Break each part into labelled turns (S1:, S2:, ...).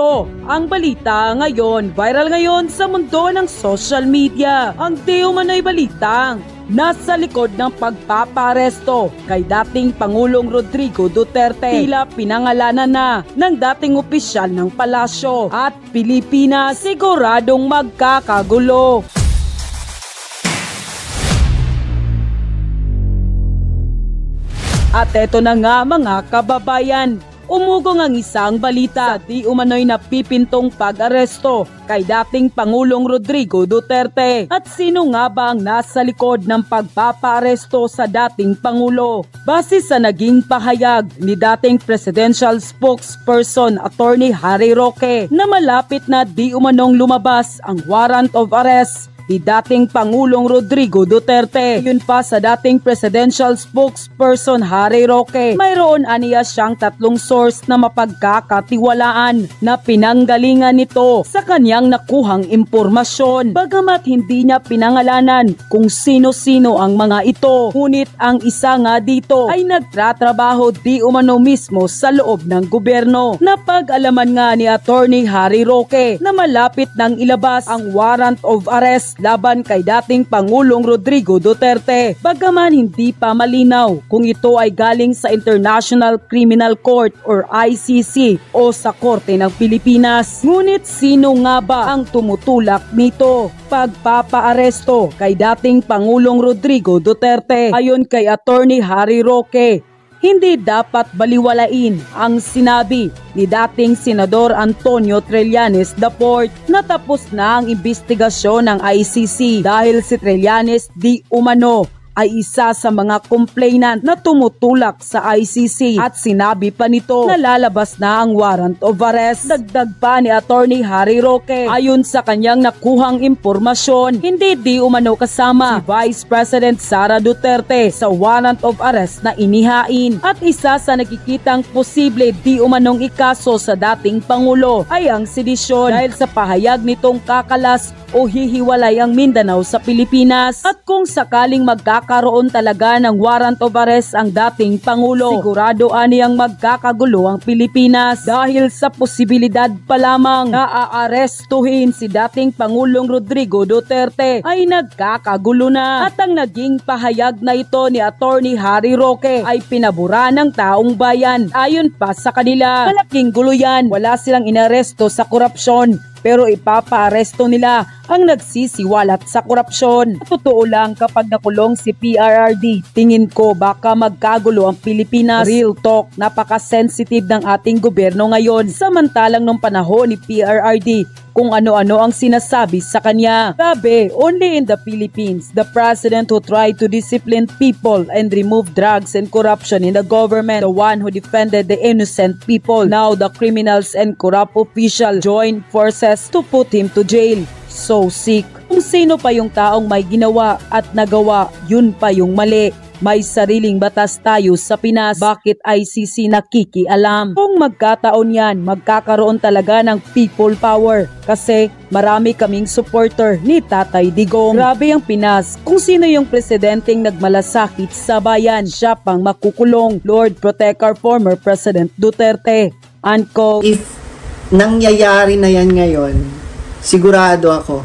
S1: Ito ang balita ngayon. Viral ngayon sa mundo ng social media. Ang di umano'y balitang nasa likod ng pagpapaaresto kay dating Pangulong Rodrigo Duterte. Tila pinangalanan na ng dating opisyal ng palasyo at Pilipinas siguradong magkakagulo. At eto na nga mga kababayan, umugong ang isang balita sa di umano'y napipintong pag-aresto kay dating Pangulong Rodrigo Duterte. At sino nga ba ang nasa likod ng pagpapaaresto sa dating Pangulo? Base sa naging pahayag ni dating Presidential Spokesperson Attorney Harry Roque na malapit na di umanong lumabas ang warrant of arrest ni dating Pangulong Rodrigo Duterte. Yun pa sa dating Presidential Spokesperson Harry Roque, mayroon aniya siyang tatlong source na mapagkakatiwalaan na pinanggalingan nito sa kanyang nakuhang impormasyon. Bagamat hindi niya pinangalanan kung sino-sino ang mga ito, ngunit ang isa nga dito ay nagtratrabaho di umano mismo sa loob ng gobyerno. Napag-alaman nga ni Attorney Harry Roque na malapit nang ilabas ang warrant of arrest laban kay dating Pangulong Rodrigo Duterte. Bagaman hindi pa malinaw kung ito ay galing sa International Criminal Court or ICC o sa Korte ng Pilipinas. Ngunit sino nga ba ang tumutulak nito? Pagpapaaresto kay dating Pangulong Rodrigo Duterte. Ayon kay Attorney Harry Roque, hindi dapat baliwalain ang sinabi ni dating Senador Antonio Trillanes IV na tapos na ang investigasyon ng ICC dahil si Trillanes di umano ay isa sa mga complainant na tumutulak sa ICC at sinabi pa nito na lalabas na ang warrant of arrest. Dagdag pa ni Attorney Harry Roque, ayon sa kanyang nakuhang impormasyon, hindi di umano kasama si Vice President Sara Duterte sa warrant of arrest na inihain at isa sa nakikitang posible di umanong ikaso sa dating Pangulo ay ang sedisyon dahil sa pahayag nitong kakalas o hihiwalay ang Mindanao sa Pilipinas. At kung sakaling magkakaroon talaga ng warrant of arrest ang dating Pangulo, sigurado aniyang magkakagulo ang Pilipinas dahil sa posibilidad pa lamang na aarestuhin si dating Pangulong Rodrigo Duterte ay nagkakagulo na. At ang naging pahayag na ito ni Attorney Harry Roque ay pinabura ng taong bayan. Ayon pa sa kanila, malaking gulo yan. Wala silang inaresto sa korupsyon, pero ipapaaresto nila ang nagsisiwalat sa korupsyon. Totoo lang, kapag nakulong si PRRD, tingin ko baka magkagulo ang Pilipinas. Real talk, napaka-sensitive ng ating gobyerno ngayon. Samantalang nung panahon ni PRRD, kung ano-ano ang sinasabi sa kanya. Sabi, only in the Philippines, the president who tried to discipline people and remove drugs and corruption in the government, the one who defended the innocent people, now the criminals and corrupt official join forces to put him to jail. So sick. Kung sino pa yung taong may ginawa at nagawa, yun pa yung mali. May sariling batas tayo sa Pinas. Bakit ICC nakikialam? Kung magkataon yan, magkakaroon talaga ng people power. Kasi marami kaming supporter ni Tatay Digong. Grabe ang Pinas. Kung sino yung presidenteng nagmalasakit sa bayan, siya pang makukulong. Lord protect our former President Duterte. Unquote.
S2: If nangyayari na yan ngayon, sigurado ako,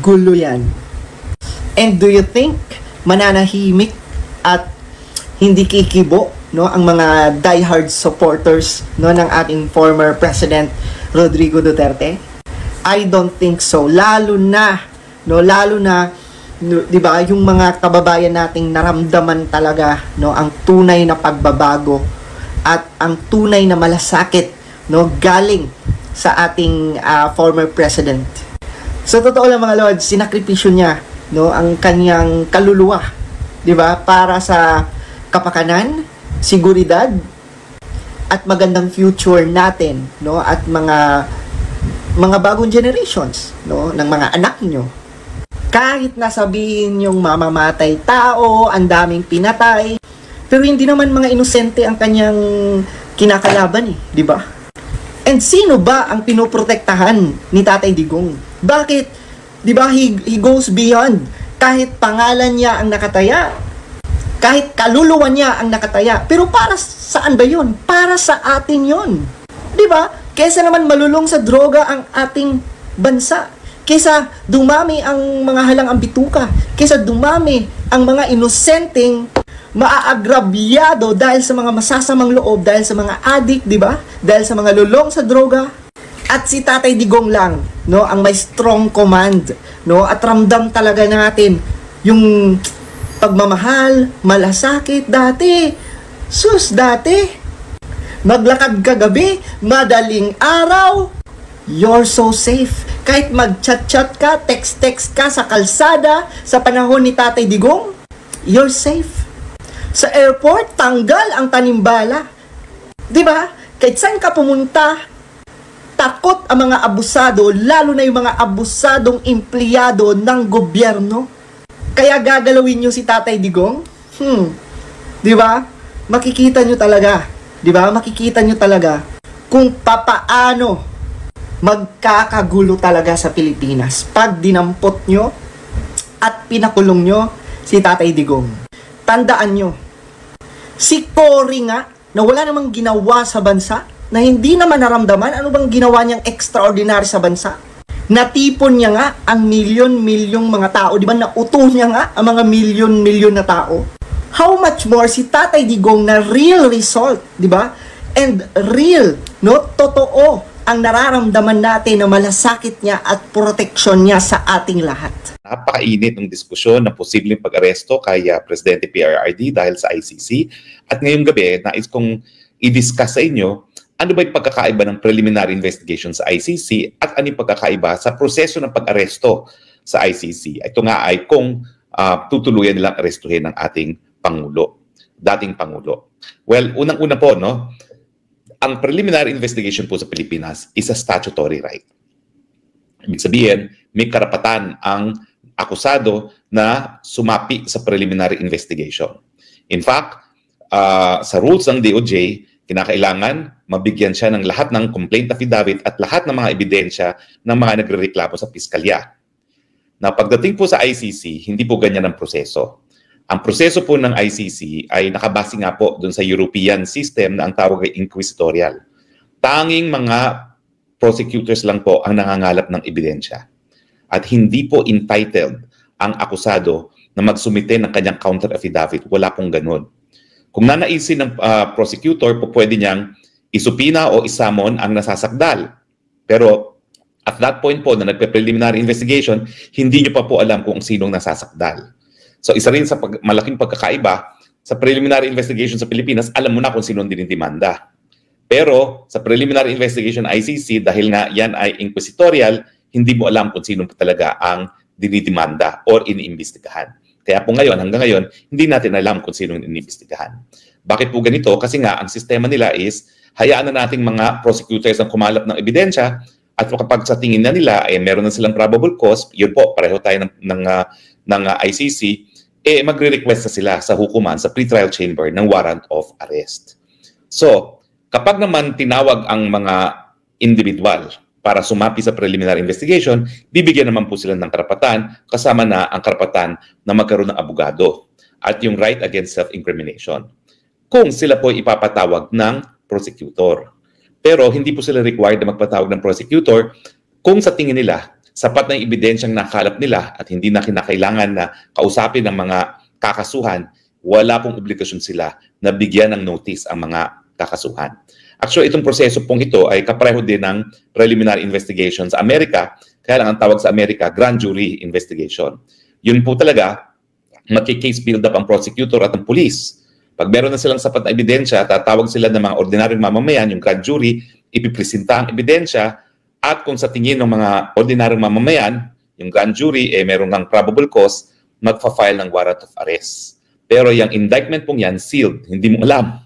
S2: gulo yan. And do you think mananahimik at hindi kikibo, no, ang mga diehard supporters, no, ng ating former President Rodrigo Duterte? I don't think so. Lalo na, no, 'di ba, yung mga kababayan nating naramdaman talaga, no, ang tunay na pagbabago at ang tunay na malasakit, no, galing sa ating former president. So totoo lang mga lords, sinakripisyo niya, no, ang kanyang kaluluwa, 'di ba, para sa kapakanan, seguridad at magandang future natin, no, at mga bagong generations, no, ng mga anak nyo. Kahit nasabihin yung mamamatay tao, ang daming pinatay, pero hindi naman mga inosente ang kanyang kinakalaban, 'di ba? And sino ba ang pinoprotektahan ni Tatay Digong? Bakit? 'Di ba, he goes beyond. Kahit pangalan niya ang nakataya, kahit kaluluwa niya ang nakataya, pero para saan ba yun? Para sa atin yun. Di ba? Kesa naman malulong sa droga ang ating bansa. Kesa dumami ang mga halang bituka. Kesa dumami ang mga inosenteng maaagrabyado dahil sa mga masasamang loob, dahil sa mga addict, di ba? Dahil sa mga lulong sa droga. At si Tatay Digong lang, no, ang may strong command, no? At ramdam talaga natin yung pagmamahal, malasakit dati. Sus, dati. Maglakad kagabi, madaling araw, you're so safe. Kahit mag-chat-chat ka, text-text ka sa kalsada, sa panahon ni Tatay Digong, you're safe. Sa airport, tanggal ang tanimbala. Diba? Kahit saan ka pumunta, takot ang mga abusado, lalo na yung mga abusadong empleyado ng gobyerno. Kaya gagalawin nyo si Tatay Digong? Diba? Makikita nyo talaga. Diba? Makikita nyo talaga kung papaano magkakagulo talaga sa Pilipinas pag dinampot nyo at pinakulong nyo si Tatay Digong. Tandaan nyo, si Cory nga, na wala namang ginawa sa bansa, na hindi naman naramdaman, ano bang ginawa niyang extraordinary sa bansa? Natipon niya nga ang milyon-milyong mga tao, di ba? Nauto niya nga ang mga milyon-milyon na tao. How much more si Tatay Digong na real result, di ba? And real, no? Totoo ang nararamdaman natin na malasakit niya at proteksyon niya sa ating lahat.
S3: Napakainit ng diskusyon ng posibleng pag-aresto kay Presidente PRRD dahil sa ICC. At ngayong gabi, nais kong i-discuss sa inyo ano ba yung pagkakaiba ng preliminary investigation sa ICC at ano yung pagkakaiba sa proseso ng pag-aresto sa ICC. Ito nga ay kung tutuluyan nilang arestuhin ng ating Pangulo, dating Pangulo. Well, unang-una po, no, ang preliminary investigation po sa Pilipinas is a statutory right. Ibig sabihin, may karapatan ang akusado na sumapi sa preliminary investigation. In fact, sa rules ng DOJ, kinakailangan mabigyan siya ng lahat ng complaint affidavit at lahat ng mga ebidensya ng mga nagrereklamo sa piskalya. Na pagdating po sa ICC, hindi po ganyan ang proseso. Ang proseso po ng ICC ay nakabase nga po doon sa European system na ang tawag ay inquisitorial. Tanging mga prosecutors lang po ang nangangalap ng ebidensya. At hindi po entitled ang akusado na magsumite ng kanyang counter affidavit. Wala pong ganun. Kung nanaisin ng prosecutor, po pwede niyang isupina o isamon ang nasasakdal. Pero at that point po na nagpe-preliminary investigation, hindi niyo pa po alam kung sinong nasasakdal. So isa rin sa malaking pagkakaiba, sa preliminary investigation sa Pilipinas, alam mo na kung sino ang dinidemanda. Pero sa preliminary investigation ICC, dahil nga yan ay inquisitorial, hindi mo alam kung sino talaga ang dinidemanda or iniimbestigahan. Kaya po ngayon, hanggang ngayon, hindi natin alam kung sino ang iniimbestigahan. Bakit po ganito? Kasi nga, ang sistema nila is, hayaan na nating mga prosecutors ang kumalap ng ebidensya at kapag sa tingin na nila, meron na silang probable cause, yun po, pareho tayo ng ICC, magre-request na sila sa hukuman, sa pretrial chamber ng warrant of arrest. So, kapag naman tinawag ang mga individual para sumapi sa preliminary investigation, bibigyan naman po sila ng karapatan, kasama na ang karapatan na magkaroon ng abogado at yung right against self-incrimination. Kung sila po ipapatawag ng prosecutor. Pero hindi po sila required na magpatawag ng prosecutor kung sa tingin nila sapat na ebidensyang nakalap nila at hindi na kinakailangan na kausapin ng mga kakasuhan, wala pong obligasyon sila na bigyan ng notice ang mga kakasuhan. Actually, itong proseso pong ito ay kapareho din ng preliminary investigation sa Amerika, kaya lang ang tawag sa Amerika, grand jury investigation. Yun po talaga, magki-case build up ang prosecutor at ang police. Pag meron na silang sapat na ebidensya, tatawag sila ng mga ordinaryong mamamayan, yung grand jury, ipipresenta ang ebidensya. At kung sa tingin ng mga ordinaryong mamamayan, yung grand jury, meron ng probable cause, magfa-file ng warrant of arrest. Pero yung indictment pong yan, sealed. Hindi mo alam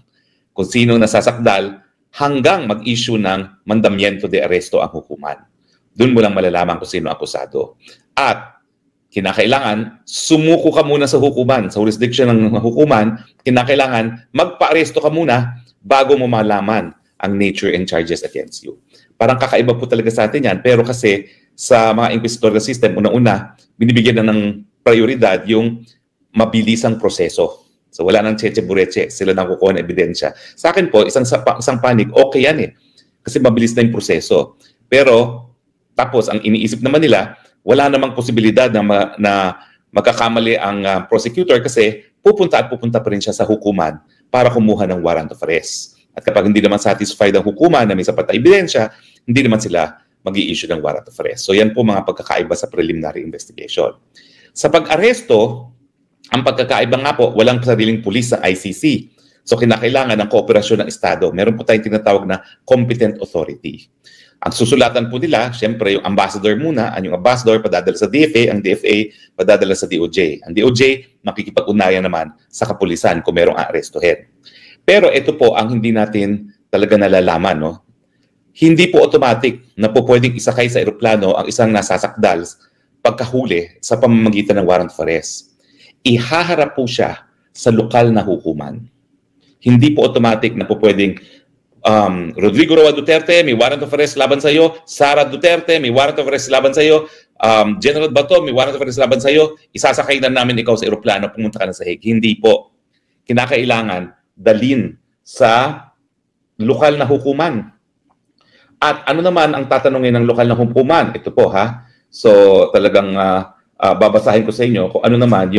S3: kung sino nasasakdal hanggang mag-issue ng mandamiento de arresto ang hukuman. Doon mo lang malalaman kung sino akusado. At kinakailangan, sumuko ka muna sa hukuman, sa jurisdiction ng hukuman, kinakailangan magpa-aresto ka muna bago mo malaman ang nature and charges against you. Parang kakaiba po talaga sa atin yan. Pero kasi sa mga inquisitorial system, unang-una, binibigyan na ng prioridad yung mabilisang proseso. So wala nang cheche-bureche, sila nang kukuha ng ebidensya. Sa akin po, isang panig, okay yan eh. kasi mabilis na yung proseso. Pero tapos ang iniisip naman nila, wala namang posibilidad na magkakamali ang prosecutor kasi pupunta pa rin siya sa hukuman para kumuha ng warrant of arrest. At kapag hindi naman satisfied ang hukuman na may sapat na ebidensya, hindi naman sila mag-i-issue ng warrant of arrest. So yan po mga pagkakaiba sa preliminary investigation. Sa pag-aresto, ang pagkakaiba nga po, walang sariling pulis ng ICC. So kinakailangan ng kooperasyon ng Estado. Meron po tayong tinatawag na competent authority. Ang susulatan po nila, siyempre yung ambassador muna, yung ambassador padadala sa DFA, ang DFA padadala sa DOJ. Ang DOJ makikipag-ugnayan naman sa kapulisan kung merong aarestuhin. Pero ito po ang hindi natin talaga nalalaman. No? Hindi po automatic na po pwedeng isakay sa eroplano ang isang nasasakdal pagkahuli sa pamamagitan ng warrant of arrest. Ihaharap po siya sa lokal na hukuman. Hindi po automatic na po pwedeng Rodrigo Roa Duterte, may warrant of arrest laban sa iyo. Sara Duterte, may warrant of arrest laban sa iyo. General Bato, may warrant of arrest laban sa iyo. Isasakay na namin ikaw sa eroplano, pumunta ka na sa Hague. Hindi po. Kinakailangan dalin sa lokal na hukuman. At ano naman ang tatanungin ng lokal na hukuman? Ito po ha. So talagang babasahin ko sa inyo kung ano naman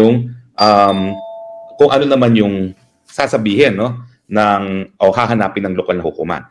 S3: yung sasabihin no ng hahanapin ng lokal na hukuman.